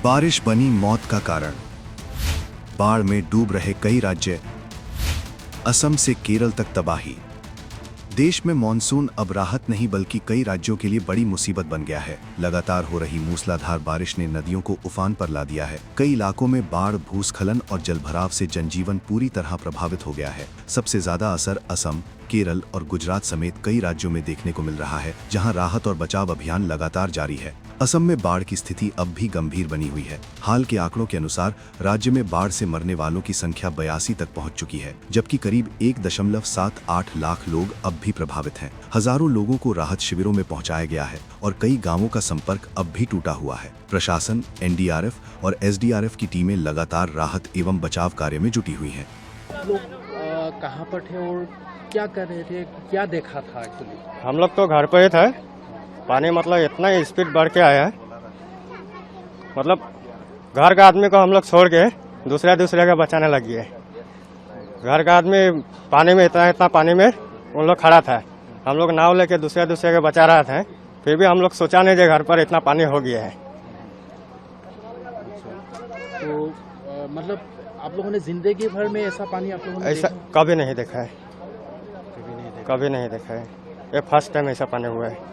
बारिश बनी मौत का कारण। बाढ़ में डूब रहे कई राज्य, असम से केरल तक तबाही। देश में मॉनसून अब राहत नहीं बल्कि कई राज्यों के लिए बड़ी मुसीबत बन गया है। लगातार हो रही मूसलाधार बारिश ने नदियों को उफान पर ला दिया है। कई इलाकों में बाढ़, भूस्खलन और जलभराव से जनजीवन पूरी तरह प्रभावित हो गया है। सबसे ज्यादा असर असम, केरल और गुजरात समेत कई राज्यों में देखने को मिल रहा है, जहां राहत और बचाव अभियान लगातार जारी है। असम में बाढ़ की स्थिति अब भी गंभीर बनी हुई है। हाल के आंकड़ों के अनुसार राज्य में बाढ़ से मरने वालों की संख्या 82 तक पहुंच चुकी है, जबकि करीब 1.78 लाख लोग अब भी प्रभावित हैं। हजारों लोगों को राहत शिविरों में पहुंचाया गया है और कई गांवों का संपर्क अब भी टूटा हुआ है। प्रशासन, एनडीआरएफ और एसडीआरएफ की टीमें लगातार राहत एवं बचाव कार्य में जुटी हुई हैं। लोग कहाँ पर थे और क्या कर रहे थे, क्या देखा था एक्चुअली? हम लोग तो घर पे ही थे। पानी मतलब इतना स्पीड बढ़ के आया है, मतलब घर का आदमी को हम लोग छोड़ के दूसरे का बचाने लगी है। घर का आदमी पानी में इतना पानी में उन लोग खड़ा था। हम लोग नाव लेके दूसरे के बचा रहा था, फिर भी हम लोग सोचा नहीं कि घर पर इतना पानी हो गया है। तो मतलब आप लोगों ने जिंदगी भर में ऐसा पानी आप लोगों ने ऐसा कभी नहीं देखा है, कभी नहीं देखा है। ये फर्स्ट टाइम ऐसा पानी हुआ है।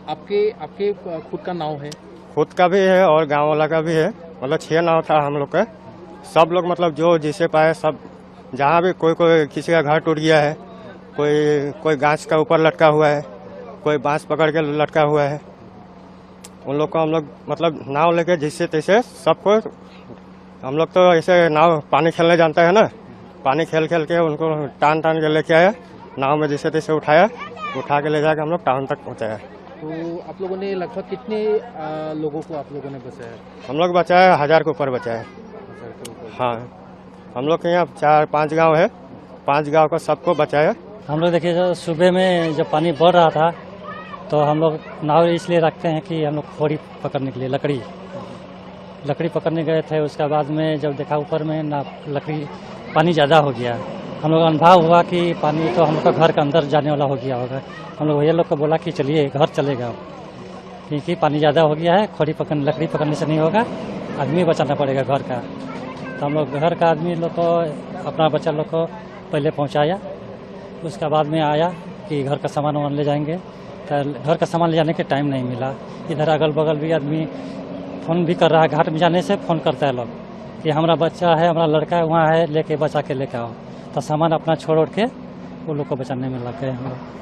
आपके खुद का नाव है? खुद का भी है और गांव वाला का भी है। मतलब 6 नाव था हम लोग का। सब लोग मतलब जो जिसे पाए सब, जहाँ भी कोई किसी का घर टूट गया है, कोई गाछ का ऊपर लटका हुआ है, कोई बांस पकड़ के लटका हुआ है, उन लोग को हम लोग मतलब नाव लेके जिससे तैसे सबको, हम लोग तो ऐसे नाव पानी खेलने जानता है ना, पानी खेल के उनको टान के लेके आया, नाव में जिससे तैसे उठा के ले जाकर हम लोग टाउन तक पहुँचाया। तो आप लोगों ने लगभग कितने लोगों को आप लोगों ने बचाया? हम लोग बचाया 1000 के ऊपर बचाया। हाँ, हम लोग के यहाँ 4-5 गांव है, 5 गांव को सबको बचाया। हम लोग देखिए, जो सुबह में जब पानी बढ़ रहा था तो हम लोग नाव इसलिए रखते हैं कि हम लोग खोड़ी पकड़ने के लिए लकड़ी पकड़ने गए थे। उसके बाद में जब देखा ऊपर में ना लकड़ी पानी ज़्यादा हो गया, हम लोग अनुभव हुआ कि पानी तो हम लोग का घर के अंदर जाने वाला हो गया होगा। हम लोग भैया लोग को बोला कि चलिए घर चलेगा, क्योंकि पानी ज़्यादा हो गया है, लकड़ी पकड़ने से नहीं होगा, आदमी बचाना पड़ेगा घर का। तो हम लोग घर का आदमी लोग को, अपना बच्चा लोग को पहले पहुंचाया। उसके बाद में आया कि घर का सामान ले जाएंगे, तो घर का सामान ले जाने के टाइम नहीं मिला। इधर अगल बगल भी आदमी फ़ोन भी कर रहा है, घाट में जाने से फ़ोन करता है लोग कि हमारा बच्चा है, हमारा लड़का है वहाँ है, लेके बचा के लेके आओ। तो सामान अपना छोड़ के वो लोग को बचाने में लग गए हम लोग।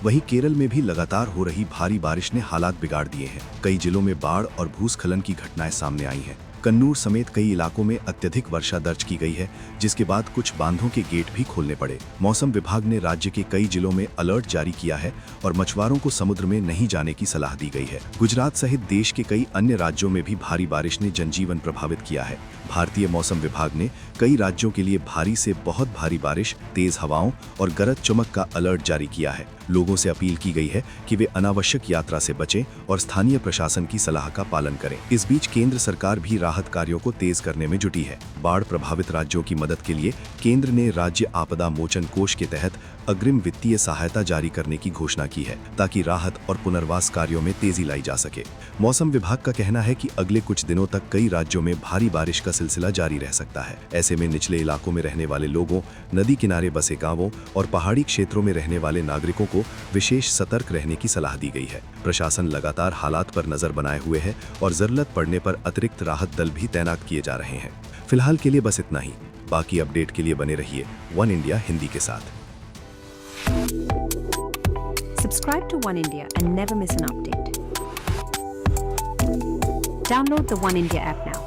वहीं केरल में भी लगातार हो रही भारी बारिश ने हालात बिगाड़ दिए हैं। कई जिलों में बाढ़ और भूस्खलन की घटनाएं सामने आई हैं। कन्नूर समेत कई इलाकों में अत्यधिक वर्षा दर्ज की गई है, जिसके बाद कुछ बांधों के गेट भी खोलने पड़े। मौसम विभाग ने राज्य के कई जिलों में अलर्ट जारी किया है और मछुआरों को समुद्र में नहीं जाने की सलाह दी गई है। गुजरात सहित देश के कई अन्य राज्यों में भी भारी बारिश ने जनजीवन प्रभावित किया है। भारतीय मौसम विभाग ने कई राज्यों के लिए भारी से बहुत भारी बारिश, तेज हवाओं और गरज चमक का अलर्ट जारी किया है। लोगों से अपील की गई है कि वे अनावश्यक यात्रा से बचें और स्थानीय प्रशासन की सलाह का पालन करें। इस बीच केंद्र सरकार भी राहत कार्यों को तेज करने में जुटी है। बाढ़ प्रभावित राज्यों की मदद के लिए केंद्र ने राज्य आपदा मोचन कोष के तहत अग्रिम वित्तीय सहायता जारी करने की घोषणा की है, ताकि राहत और पुनर्वास कार्यों में तेजी लाई जा सके। मौसम विभाग का कहना है कि अगले कुछ दिनों तक कई राज्यों में भारी बारिश का सिलसिला जारी रह सकता है। ऐसे में निचले इलाकों में रहने वाले लोगों, नदी किनारे बसे गांवों और पहाड़ी क्षेत्रों में रहने वाले नागरिकों को विशेष सतर्क रहने की सलाह दी गई है। प्रशासन लगातार हालात पर नजर बनाए हुए है और जरूरत पड़ने पर अतिरिक्त राहत दल भी तैनात किए जा रहे हैं। फिलहाल के लिए बस इतना ही। बाकी अपडेट के लिए बने रहिए वन इंडिया हिंदी के साथ। Subscribe to One India and never miss an update. Download the One India app now.